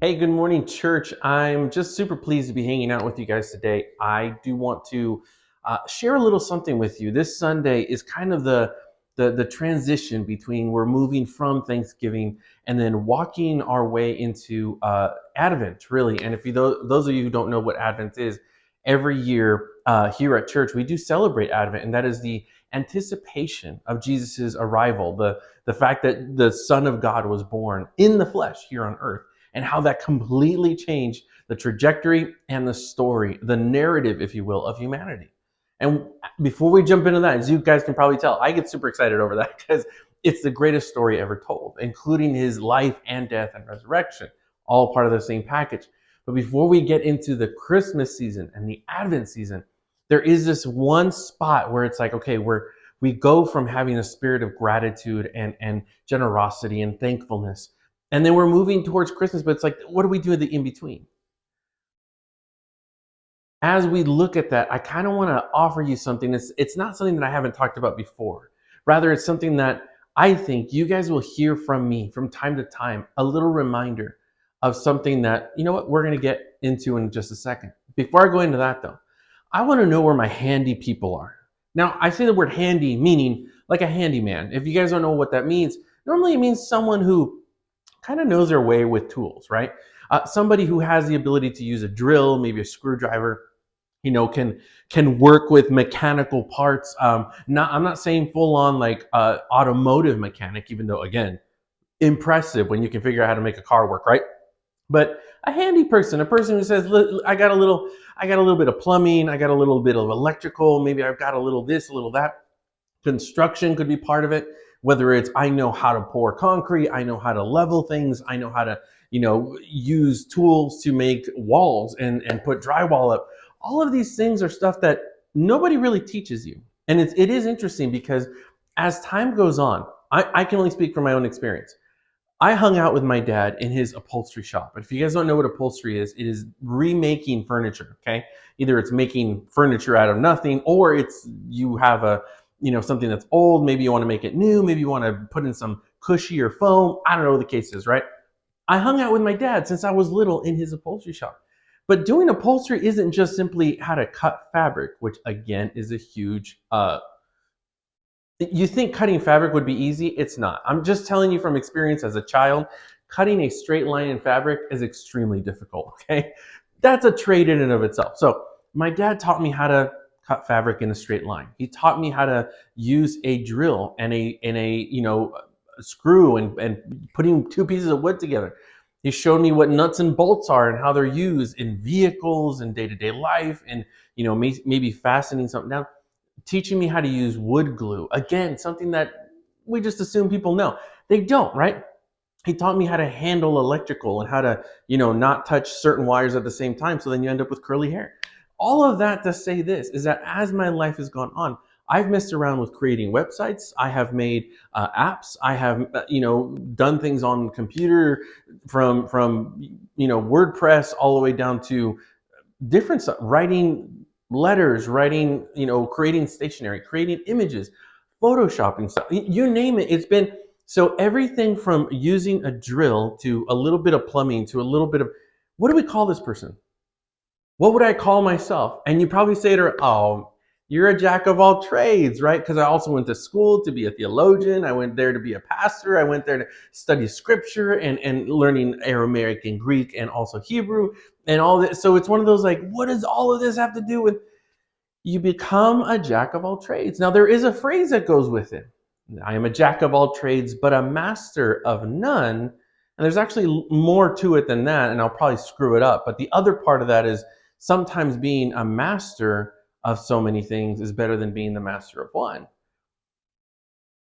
Hey, good morning, church. I'm just super pleased to be hanging out with you guys today. I do want to share a little something with you. This Sunday is kind of the transition between we're moving from Thanksgiving and then walking our way into Advent, really. And if you those of you who don't know what Advent is, every year here at church we do celebrate Advent, and that is the anticipation of Jesus's arrival, the fact that the Son of God was born in the flesh here on earth and how that completely changed the trajectory and the story, the narrative, if you will, of humanity. And before we jump into that, as you guys can probably tell, I get super excited over that because it's the greatest story ever told, including his life and death and resurrection, all part of the same package. But before we get into the Christmas season and the Advent season, there is this one spot where it's like, okay, we go from having a spirit of gratitude and generosity and thankfulness, and then we're moving towards Christmas, but it's like, what do we do in the in between? As we look at that, I kind of want to offer you something it's not something that I haven't talked about before. Rather, it's something that I think you guys will hear from me from time to time, a little reminder of something that, you know what, we're going to get into in just a second. Before I go into that though, I want to know where my handy people are. Now, I say the word handy meaning like a handyman. If you guys don't know what that means, normally it means someone who kind of knows their way with tools, right? Somebody who has the ability to use a drill, maybe a screwdriver, can work with mechanical parts. I'm not saying full on like automotive mechanic, even though again, impressive when you can figure out how to make a car work, right? But a handy person, a person who says, "Look, I got a little bit of plumbing, I got a little bit of electrical, maybe I've got a little this, a little that." Construction could be part of it, whether it's I know how to pour concrete, I know how to level things, I know how to, use tools to make walls and put drywall up. All of these things are stuff that nobody really teaches you. And it is interesting because as time goes on, I can only speak from my own experience. I hung out with my dad in his upholstery shop. But if you guys don't know what upholstery is, it is remaking furniture. Okay, either it's making furniture out of nothing, or it's you have something that's old. Maybe you want to make it new. Maybe you want to put in some cushy or foam. I don't know what the case is, right? I hung out with my dad since I was little in his upholstery shop. But doing upholstery isn't just simply how to cut fabric, which again is a huge you think cutting fabric would be easy? It's not. I'm just telling you from experience as a child, cutting a straight line in fabric is extremely difficult, okay? That's a trade in and of itself. So, my dad taught me how to cut fabric in a straight line. He taught me how to use a drill and a screw and putting two pieces of wood together. He showed me what nuts and bolts are and how they're used in vehicles and day-to-day life and maybe fastening something down, teaching me how to use wood glue. Again, something that we just assume people know. They don't, right? He taught me how to handle electrical and how to, not touch certain wires at the same time. So then you end up with curly hair. All of that to say this is that as my life has gone on, I've messed around with creating websites. I have made apps. I have, done things on computer from WordPress all the way down to different stuff, writing letters, writing, creating stationery, creating images, photoshopping stuff, you name it. It's been so everything from using a drill to a little bit of plumbing to a little bit of what do we call this person? What would I call myself? And you probably say to her, oh, you're a jack of all trades, right? Because I also went to school to be a theologian. I went there to be a pastor. I went there to study scripture and learning Aramaic and Greek and also Hebrew and all this. So it's one of those like, what does all of this have to do with you become a jack of all trades? Now, there is a phrase that goes with it. I am a jack of all trades, but a master of none. And there's actually more to it than that, and I'll probably screw it up. But the other part of that is sometimes being a master of so many things is better than being the master of one.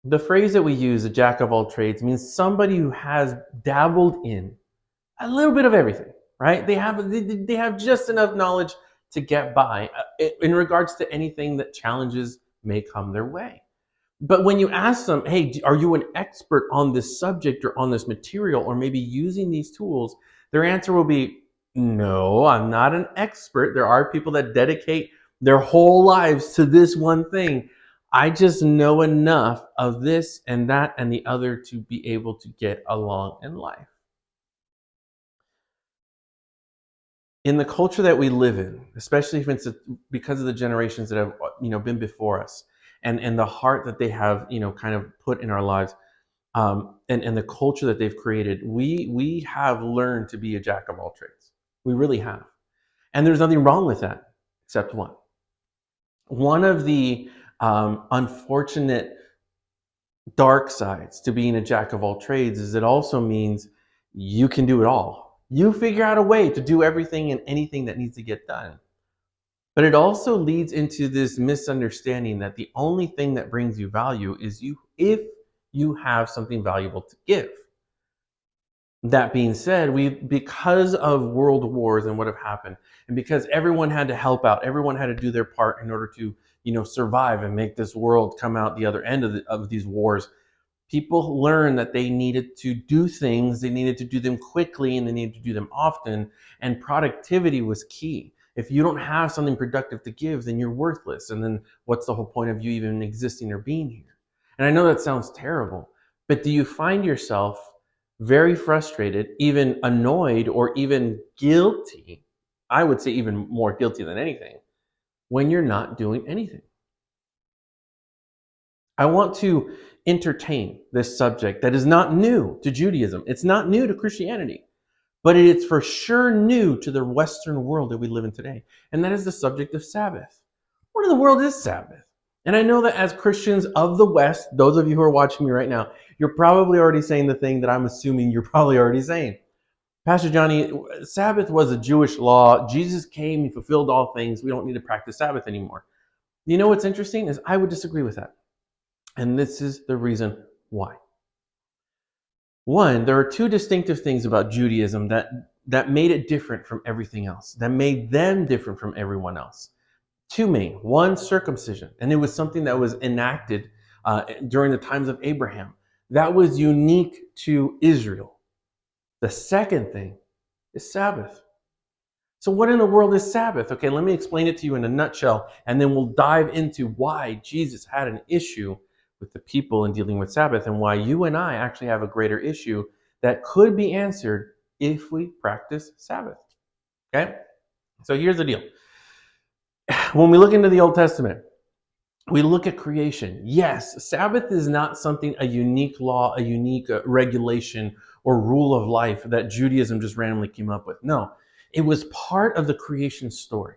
The phrase that we use, a jack of all trades, means somebody who has dabbled in a little bit of everything, right? They have just enough knowledge to get by in regards to anything that challenges may come their way. But when you ask them, hey, are you an expert on this subject or on this material or maybe using these tools? Their answer will be, no, I'm not an expert. There are people that dedicate their whole lives to this one thing. I just know enough of this and that and the other to be able to get along in life. In the culture that we live in, especially if it's because of the generations that have been before us, and the heart that they have kind of put in our lives, and the culture that they've created, we have learned to be a jack of all trades. We really have, and there's nothing wrong with that, except one. One of the unfortunate dark sides to being a jack of all trades is it also means you can do it all. You figure out a way to do everything and anything that needs to get done. But it also leads into this misunderstanding that the only thing that brings you value is if you have something valuable to give. That being said, because of world wars and what have happened, and because everyone had to help out, everyone had to do their part in order to, survive and make this world come out the other end of these wars. People learned that they needed to do things, they needed to do them quickly, and they needed to do them often. And productivity was key. If you don't have something productive to give, then you're worthless. And then what's the whole point of you even existing or being here? And I know that sounds terrible, but do you find yourself very frustrated, even annoyed, or even guilty? I would say even more guilty than anything when you're not doing anything. I want to entertain this subject that is not new to Judaism. It's not new to Christianity, but it's for sure new to the Western world that we live in today. And that is the subject of Sabbath. What in the world is Sabbath? And I know that as Christians of the West, those of you who are watching me right now, you're probably already saying the thing that I'm assuming you're probably already saying. Pastor Johnny, Sabbath was a Jewish law. Jesus came, he fulfilled all things. We don't need to practice Sabbath anymore. You know what's interesting is I would disagree with that. And this is the reason why. One, there are two distinctive things about Judaism that made it different from everything else, that made them different from everyone else. Two main. One, circumcision. And it was something that was enacted during the times of Abraham. That was unique to Israel. The second thing is Sabbath. So what in the world is Sabbath? Okay, let me explain it to you in a nutshell, and then we'll dive into why Jesus had an issue with the people in dealing with Sabbath, and why you and I actually have a greater issue that could be answered if we practice Sabbath. Okay? So here's the deal. When we look into the Old Testament, we look at creation. Yes, Sabbath is not something, a unique law, a unique regulation or rule of life that Judaism just randomly came up with. No, it was part of the creation story.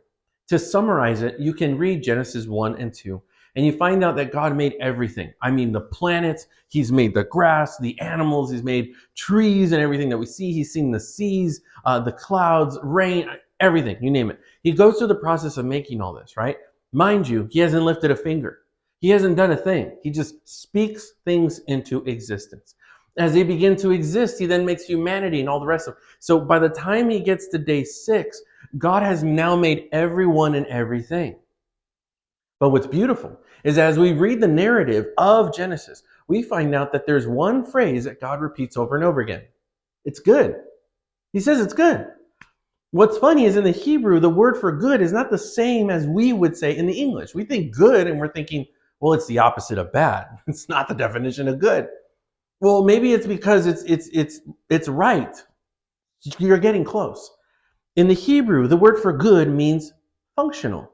To summarize it, you can read Genesis 1 and 2, and you find out that God made everything. I mean, the planets, he's made the grass, the animals, he's made trees and everything that we see. He's seen the seas, the clouds, rain, everything, you name it. He goes through the process of making all this, right? Mind you, he hasn't lifted a finger. He hasn't done a thing. He just speaks things into existence. As they begin to exist, he then makes humanity and all the rest of it. So by the time he gets to day 6, God has now made everyone and everything. But what's beautiful is as we read the narrative of Genesis, we find out that there's one phrase that God repeats over and over again. It's good. He says it's good. What's funny is in the Hebrew, the word for good is not the same as we would say in the English. We think good and we're thinking, well, it's the opposite of bad. It's not the definition of good. Well, maybe it's because it's right. You're getting close. In the Hebrew, the word for good means functional.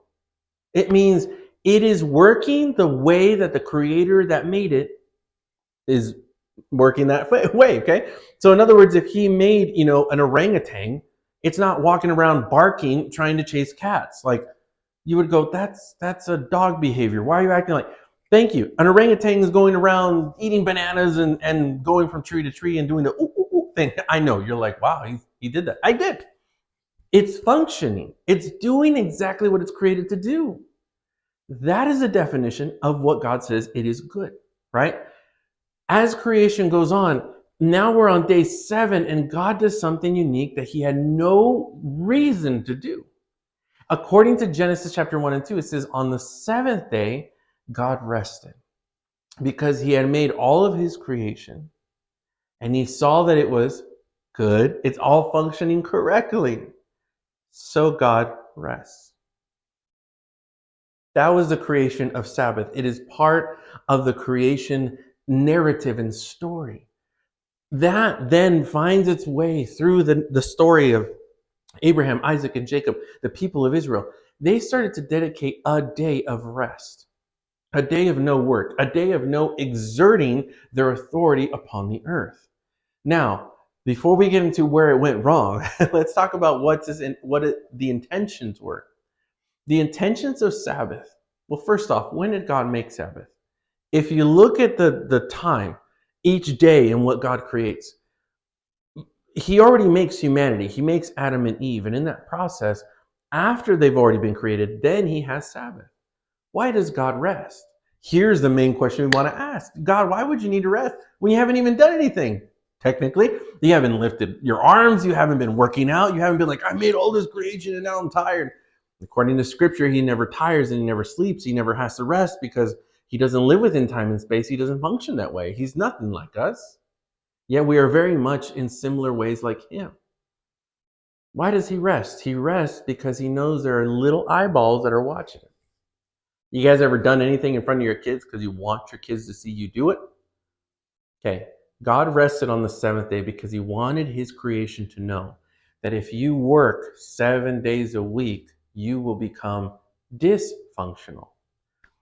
It means it is working the way that the creator that made it is working that way, okay? So in other words, if he made, an orangutan, it's not walking around barking, trying to chase cats. Like, you would go, that's a dog behavior. Why are you acting like, thank you. An orangutan is going around eating bananas and going from tree to tree and doing the ooh, ooh, ooh thing. I know, you're like, wow, he did that. I did. It's functioning. It's doing exactly what it's created to do. That is a definition of what God says it is good, right? As creation goes on, now we're on day 7 and God does something unique that he had no reason to do. According to Genesis chapter 1 and 2, it says on the 7th day, God rested because he had made all of his creation and he saw that it was good. It's all functioning correctly. So God rests. That was the creation of Sabbath. It is part of the creation narrative and story. That then finds its way through the story of Abraham, Isaac, and Jacob, the people of Israel, they started to dedicate a day of rest, a day of no work, a day of no exerting their authority upon the earth. Now, before we get into where it went wrong, let's talk about the intentions were. The intentions of Sabbath. Well, first off, when did God make Sabbath? If you look at the time, each day and what God creates, he already makes humanity. He makes Adam and Eve. And in that process, after they've already been created, then he has Sabbath. Why does God rest? Here's the main question we want to ask. God, why would you need to rest when you haven't even done anything? Technically, you haven't lifted your arms. You haven't been working out. You haven't been like, I made all this creation and now I'm tired. According to scripture, he never tires and he never sleeps. He never has to rest because he doesn't live within time and space. He doesn't function that way. He's nothing like us. Yet we are very much in similar ways like him. Why does he rest? He rests because he knows there are little eyeballs that are watching him. You guys ever done anything in front of your kids because you want your kids to see you do it? Okay. God rested on the seventh day because he wanted his creation to know that if you work 7 days a week, you will become dysfunctional.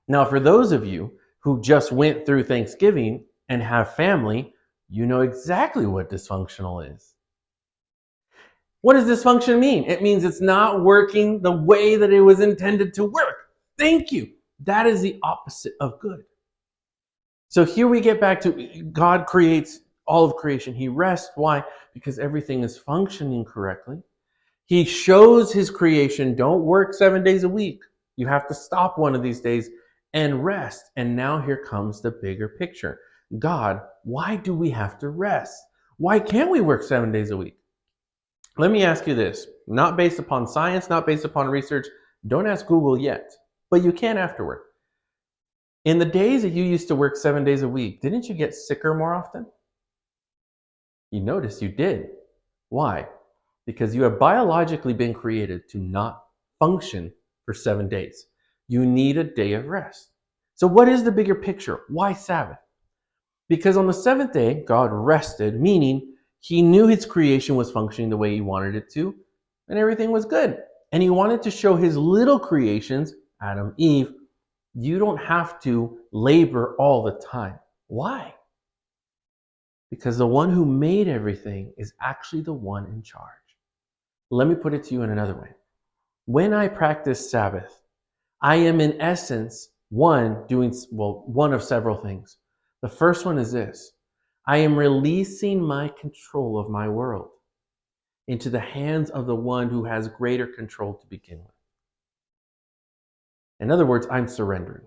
Now, for those of you who just went through Thanksgiving and have family, you know exactly what dysfunctional is. What does dysfunction mean? It means it's not working the way that it was intended to work. Thank you. That is the opposite of good. So here we get back to God creates all of creation. He rests. Why? Because everything is functioning correctly. He shows his creation, don't work 7 days a week. You have to stop one of these days and rest. And now here comes the bigger picture. God, why do we have to rest? Why can't we work 7 days a week? Let me ask you this, not based upon science, not based upon research. Don't ask Google yet, but you can afterward. In the days that you used to work 7 days a week, didn't you get sicker more often? You notice you did. Why? Because you have biologically been created to not function for 7 days. You need a day of rest. So what is the bigger picture? Why Sabbath? Because on the seventh day, God rested, meaning he knew his creation was functioning the way he wanted it to, and everything was good. And he wanted to show his little creations, Adam, Eve, you don't have to labor all the time. Why? Because the one who made everything is actually the one in charge. Let me put it to you in another way. When I practice Sabbath, I am in essence one of several things. The first one is this. I am releasing my control of my world into the hands of the one who has greater control to begin with. In other words, I'm surrendering.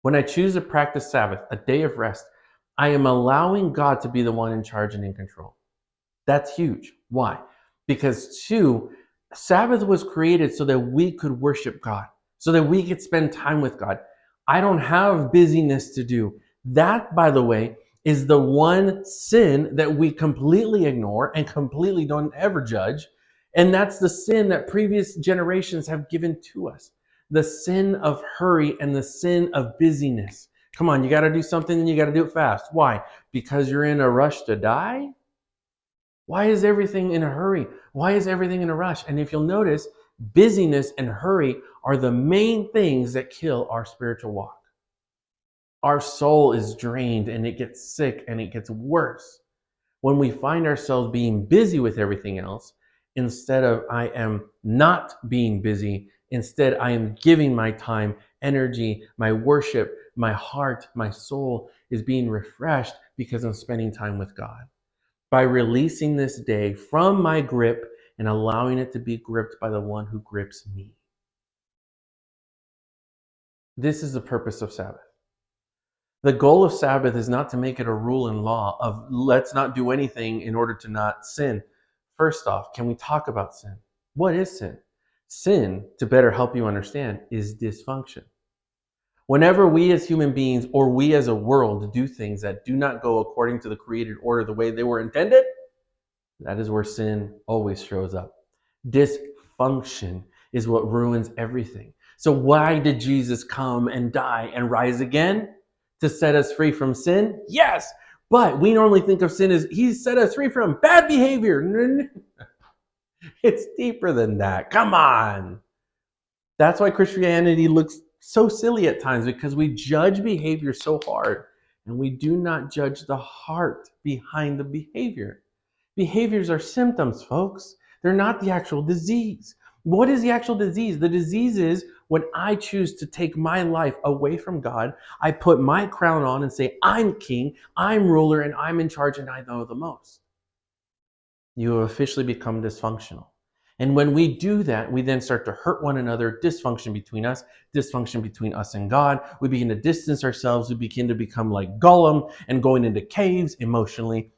When I choose to practice Sabbath, a day of rest, I am allowing God to be the one in charge and in control. That's huge. Why? Because Sabbath was created so that we could worship God, so that we could spend time with God. I don't have busyness to do. That, by the way, is the one sin that we completely ignore and completely don't ever judge. And that's the sin that previous generations have given to us. The sin of hurry and the sin of busyness. Come on, you got to do something and you got to do it fast. Why? Because you're in a rush to die? Why is everything in a hurry? Why is everything in a rush? And if you'll notice, busyness and hurry are the main things that kill our spiritual walk. Our soul is drained and it gets sick and it gets worse when we find ourselves being busy with everything else instead of I am not being busy. Instead, I am giving my time, energy, my worship, my heart, my soul is being refreshed because I'm spending time with God. By releasing this day from my grip and allowing it to be gripped by the one who grips me. This is the purpose of Sabbath. The goal of Sabbath is not to make it a rule and law of let's not do anything in order to not sin. First off, can we talk about sin? What is sin? Sin, to better help you understand, is dysfunction. Whenever we as human beings or we as a world do things that do not go according to the created order the way they were intended, that is where sin always shows up. Dysfunction is what ruins everything. So why did Jesus come and die and rise again? To set us free from sin? Yes, but we normally think of sin as he set us free from bad behavior. It's deeper than that. Come on. That's why Christianity looks so silly at times, because we judge behavior so hard and we do not judge the heart behind the behavior. Behaviors are symptoms, folks. They're not the actual disease. What is the actual disease? The disease is when I choose to take my life away from God. I put my crown on and say, I'm king, I'm ruler, and I'm in charge, and I know the most. You have officially become dysfunctional. And when we do that, we then start to hurt one another, dysfunction between us and God. We begin to distance ourselves. We begin to become like Gollum and going into caves emotionally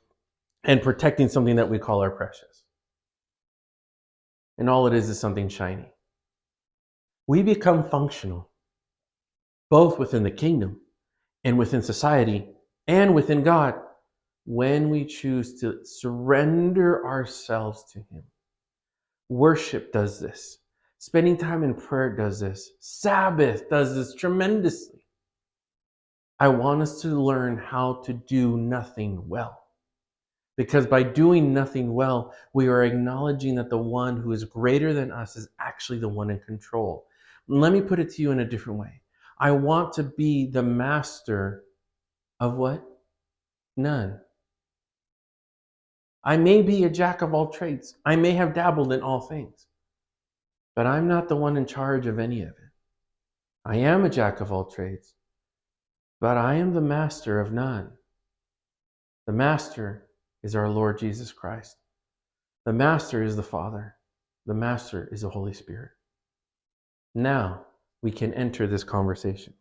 and protecting something that we call our precious. And all it is something shiny. We become functional, both within the kingdom and within society and within God, when we choose to surrender ourselves to Him. Worship does this. Spending time in prayer does this. Sabbath does this tremendously. I want us to learn how to do nothing well. Because by doing nothing well, we are acknowledging that the one who is greater than us is actually the one in control. Let me put it to you in a different way. I want to be the master of what? None. I may be a jack of all trades. I may have dabbled in all things. But I'm not the one in charge of any of it. I am a jack of all trades, but I am the master of none. The master is our Lord Jesus Christ. The master is the Father. The master is the Holy Spirit. Now we can enter this conversation.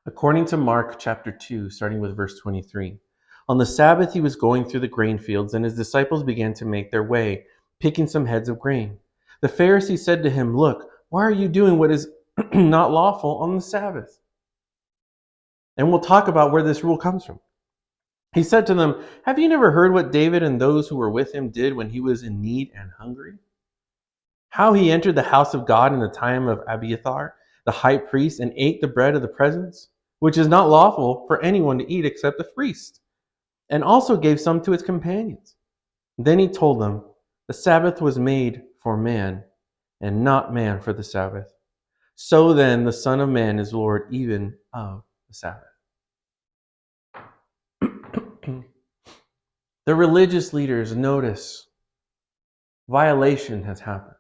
According to Mark chapter 2, starting with verse 23, on the Sabbath he was going through the grain fields, and his disciples began to make their way, picking some heads of grain. The Pharisees said to him, "Look, why are you doing what is not lawful on the Sabbath?" And we'll talk about where this rule comes from. He said to them, "Have you never heard what David and those who were with him did when he was in need and hungry? How he entered the house of God in the time of Abiathar, the high priest, and ate the bread of the presence, which is not lawful for anyone to eat except the priest, and also gave some to his companions." Then he told them, "The Sabbath was made for man, and not man for the Sabbath. So then the Son of Man is Lord even of the Sabbath." The religious leaders notice violation has happened.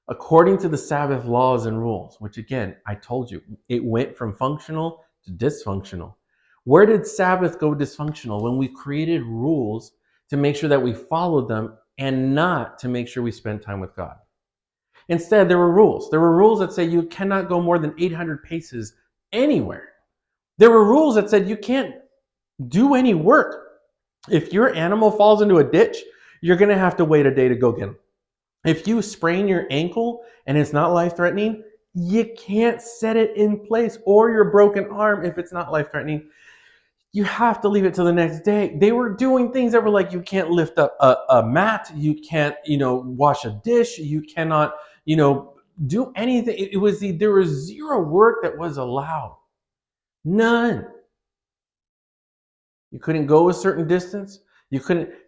According to the Sabbath laws and rules, which again, I told you, it went from functional to dysfunctional. Where did Sabbath go dysfunctional? When we created rules to make sure that we followed them and not to make sure we spent time with God. Instead, there were rules. There were rules that say you cannot go more than 800 paces anywhere. There were rules that said you can't do any work. If your animal falls into a ditch, you're going to have to wait a day to go get him. If you sprain your ankle and it's not life-threatening, you can't set it in place, or your broken arm, if it's not life-threatening, you have to leave it till the next day. They were doing things that were like, you can't lift up a mat, you can't, wash a dish, you cannot, do anything. There was zero work that was allowed. None. You couldn't go a certain distance.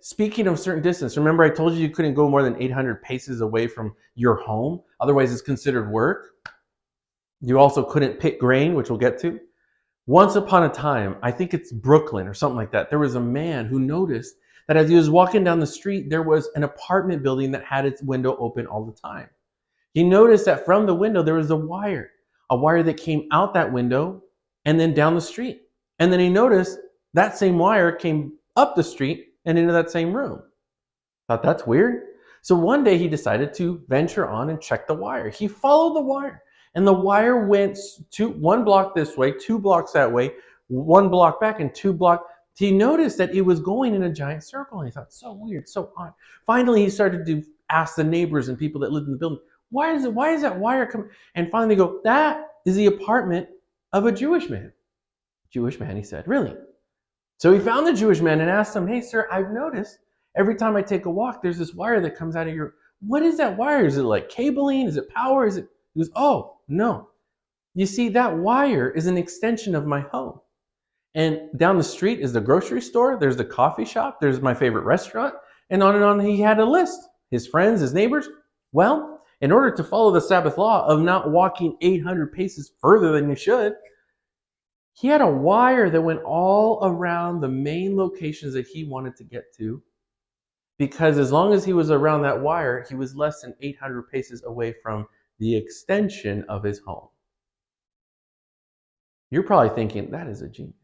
Speaking of certain distance, remember I told you couldn't go more than 800 paces away from your home. Otherwise it's considered work. You also couldn't pick grain, which we'll get to. Once upon a time, I think it's Brooklyn or something like that, there was a man who noticed that as he was walking down the street, there was an apartment building that had its window open all the time. He noticed that from the window, there was a wire that came out that window and then down the street. And then he noticed that same wire came up the street and into that same room. Thought that's weird. So one day he decided to venture on and check the wire. He followed the wire, and the wire went one block this way, 2 blocks that way, 1 block back, and 2 blocks. He noticed that it was going in a giant circle, and he thought, so weird, so odd. Finally, he started to ask the neighbors and people that lived in the building, why is that wire coming? And finally they go, that is the apartment of a Jewish man. Jewish man, he said, really? So he found the Jewish man and asked him, hey, sir, I've noticed every time I take a walk, there's this wire that comes out of what is that wire? Is it like cabling? Is it power? He goes, oh, no. You see, that wire is an extension of my home. And down the street is the grocery store. There's the coffee shop. There's my favorite restaurant. And on. He had a list. his friends, his neighbors? Well, in order to follow the Sabbath law of not walking 800 paces further than you should, he had a wire that went all around the main locations that he wanted to get to, because as long as he was around that wire, he was less than 800 paces away from the extension of his home. You're probably thinking, that is a genius.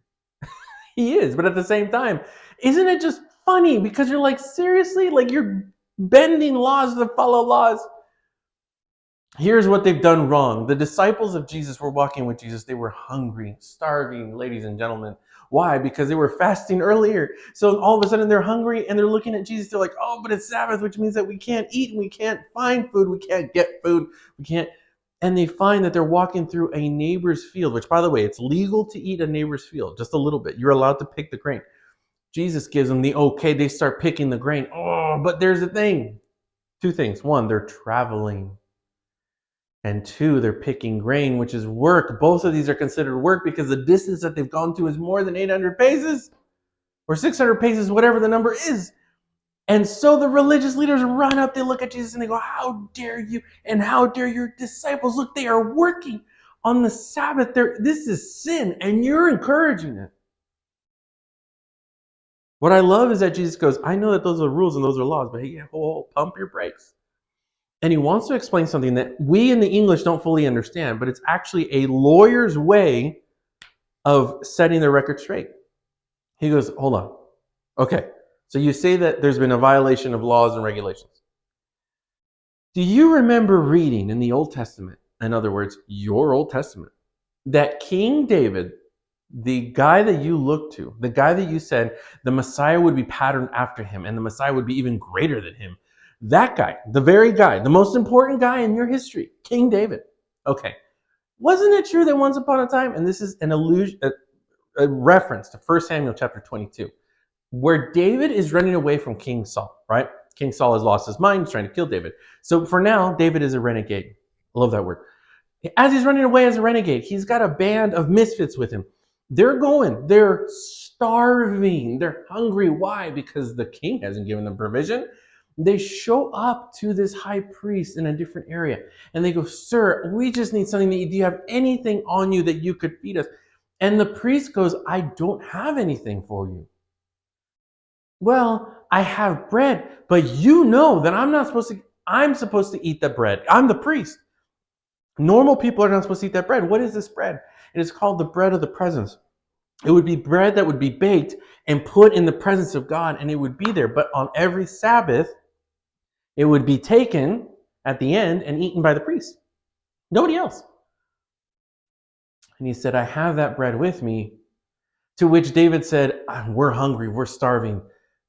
He is, but at the same time, isn't it just funny? Because you're like, seriously? Like, you're bending laws to follow laws. Here's what they've done wrong. The disciples of Jesus were walking with Jesus. They were hungry, starving, ladies and gentlemen. Why? Because they were fasting earlier. So all of a sudden they're hungry and they're looking at Jesus. They're like, oh, but it's Sabbath, which means that we can't eat and we can't find food. We can't get food. We can't. And they find that they're walking through a neighbor's field, which, by the way, it's legal to eat a neighbor's field, just a little bit. You're allowed to pick the grain. Jesus gives them the okay. They start picking the grain. Oh, but there's a thing. Two things. One, they're traveling. And two, they're picking grain, which is work. Both of these are considered work because the distance that they've gone to is more than 800 paces or 600 paces, whatever the number is. And so the religious leaders run up, they look at Jesus and they go, how dare you and how dare your disciples? Look, they are working on the Sabbath. This is sin and you're encouraging it. What I love is that Jesus goes, I know that those are rules and those are laws, but hey, pump your brakes. And he wants to explain something that we in the English don't fully understand, but it's actually a lawyer's way of setting the record straight. He goes, hold on. Okay, so you say that there's been a violation of laws and regulations. Do you remember reading in the Old Testament, in other words, your Old Testament, that King David, the guy that you looked to, the guy that you said the Messiah would be patterned after him and the Messiah would be even greater than him, that guy, the very guy, the most important guy in your history, King David. Okay. Wasn't it true that once upon a time, and this is an allusion, a reference to 1 Samuel chapter 22, where David is running away from King Saul, right? King Saul has lost his mind, he's trying to kill David. So for now, David is a renegade. I love that word. As he's running away as a renegade, he's got a band of misfits with him. They're starving, they're hungry. Why? Because the king hasn't given them provision. They show up to this high priest in a different area and they go, sir, we just need something to eat. Do you have anything on you that you could feed us? And the priest goes, I don't have anything for you. Well, I have bread, but you know that I'm supposed to eat the bread. I'm the priest. Normal people are not supposed to eat that bread. What is this bread? It is called the bread of the presence. It would be bread that would be baked and put in the presence of God, and it would be there. But on every Sabbath, it would be taken at the end and eaten by the priest. Nobody else. And he said, I have that bread with me. To which David said, we're hungry, we're starving.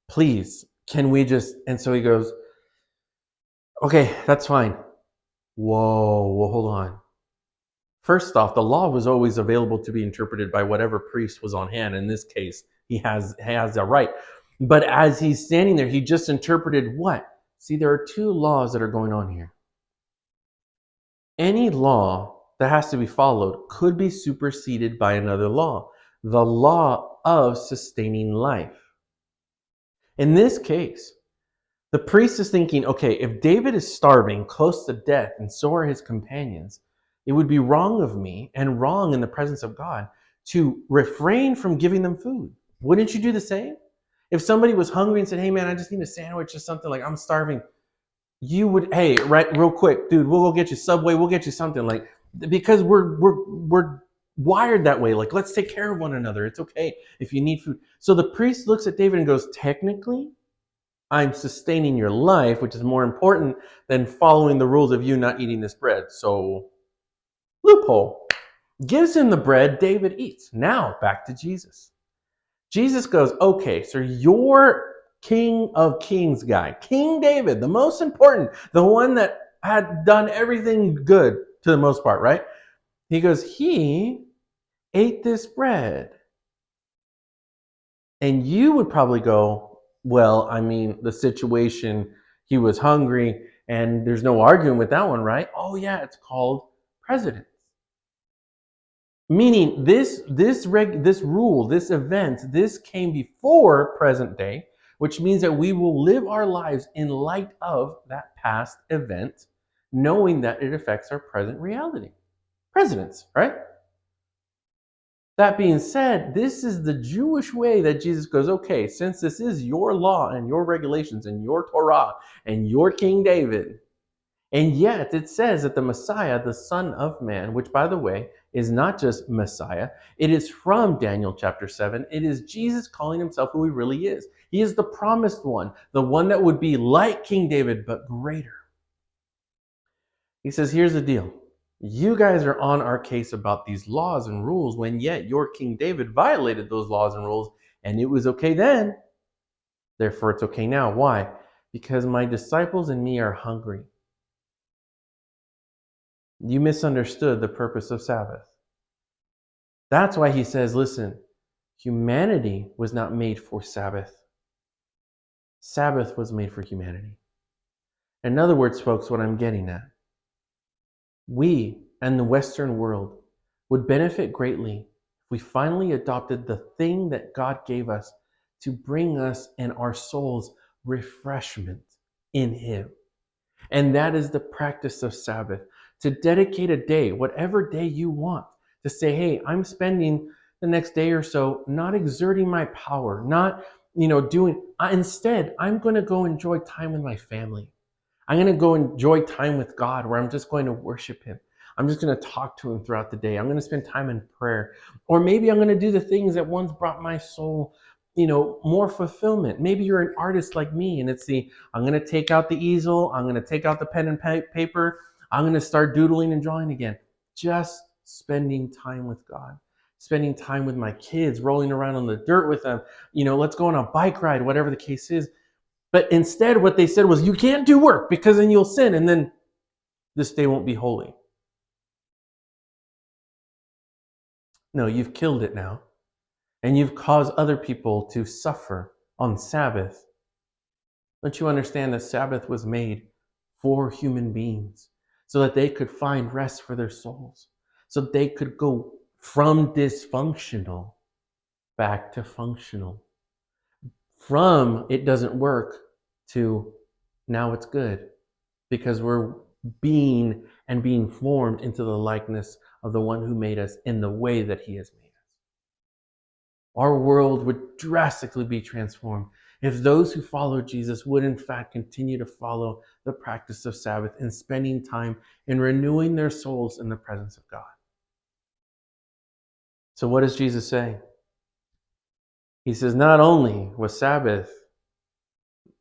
Please, can we just... And so he goes, okay, that's fine. Whoa, hold on. First off, the law was always available to be interpreted by whatever priest was on hand. In this case, he has that right. But as he's standing there, he just interpreted what? See, there are two laws that are going on here. Any law that has to be followed could be superseded by another law. The law of sustaining life. In this case, the priest is thinking, okay, if David is starving close to death and so are his companions, it would be wrong of me and wrong in the presence of God to refrain from giving them food. Wouldn't you do the same? If somebody was hungry and said, hey man, I just need a sandwich or something, like I'm starving, you would, hey, right, real quick, dude, we'll go get you Subway, we'll get you something, like, because we're wired that way. Like, let's take care of one another. It's okay if you need food. So the priest looks at David and goes, technically, I'm sustaining your life, which is more important than following the rules of you not eating this bread. So, loophole. Gives him the bread, David eats. Now, back to Jesus. Jesus goes, okay, so you're King of Kings guy. King David, the most important, the one that had done everything good to the most part, right? He goes, he ate this bread. And you would probably go, well, I mean, the situation, he was hungry, and there's no arguing with that one, right? Oh yeah, it's called precedence. Meaning this rule, this event, this came before present day, which means that we will live our lives in light of that past event, knowing that it affects our present reality. Presidents, right? That being said, this is the Jewish way that Jesus goes, okay, since this is your law and your regulations and your Torah and your King David, and yet it says that the Messiah, the Son of Man, which by the way is not just Messiah, it is from Daniel chapter 7. It is Jesus calling himself who he really is. He is the promised one, the one that would be like King David, but greater. He says, here's the deal. You guys are on our case about these laws and rules when yet your King David violated those laws and rules and it was okay then. Therefore, it's okay now. Why? Because my disciples and me are hungry. You misunderstood the purpose of Sabbath. That's why he says, listen, humanity was not made for Sabbath. Sabbath was made for humanity. In other words, folks, what I'm getting at, we and the Western world would benefit greatly if we finally adopted the thing that God gave us to bring us and our souls refreshment in Him. And that is the practice of Sabbath. To dedicate a day, whatever day you want, to say, hey, I'm spending the next day or so not exerting my power, not, instead, I'm going to go enjoy time with my family. I'm going to go enjoy time with God where I'm just going to worship Him. I'm just going to talk to Him throughout the day. I'm going to spend time in prayer. Or maybe I'm going to do the things that once brought my soul, more fulfillment. Maybe you're an artist like me and I'm going to take out the easel. I'm going to take out the pen and paper. I'm going to start doodling and drawing again. Just spending time with God. Spending time with my kids, rolling around on the dirt with them. Let's go on a bike ride, whatever the case is. But instead, what they said was, you can't do work because then you'll sin and then this day won't be holy. No, you've killed it now. And you've caused other people to suffer on Sabbath. Don't you understand that Sabbath was made for human beings so that they could find rest for their souls, so that they could go from dysfunctional back to functional, from it doesn't work to now it's good, because we're being formed into the likeness of the one who made us in the way that He has made us. Our world would drastically be transformed if those who follow Jesus would in fact continue to follow the practice of Sabbath and spending time in renewing their souls in the presence of God. So what does Jesus say? He says, not only was Sabbath,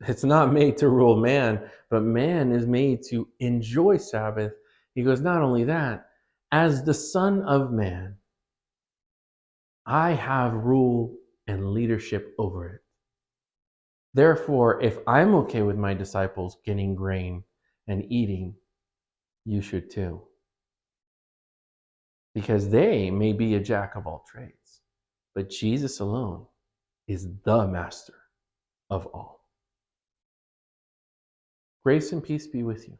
it's not made to rule man, but man is made to enjoy Sabbath. He goes, not only that, as the Son of Man, I have rule and leadership over it. Therefore, if I'm okay with my disciples getting grain and eating, you should too. Because they may be a jack of all trades, but Jesus alone is the master of all. Grace and peace be with you.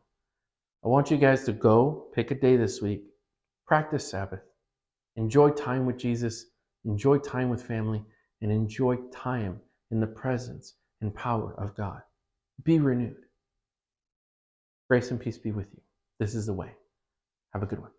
I want you guys to go pick a day this week, practice Sabbath, enjoy time with Jesus, enjoy time with family, and enjoy time in the presence and power of God. Be renewed. Grace and peace be with you. This is the way. Have a good one.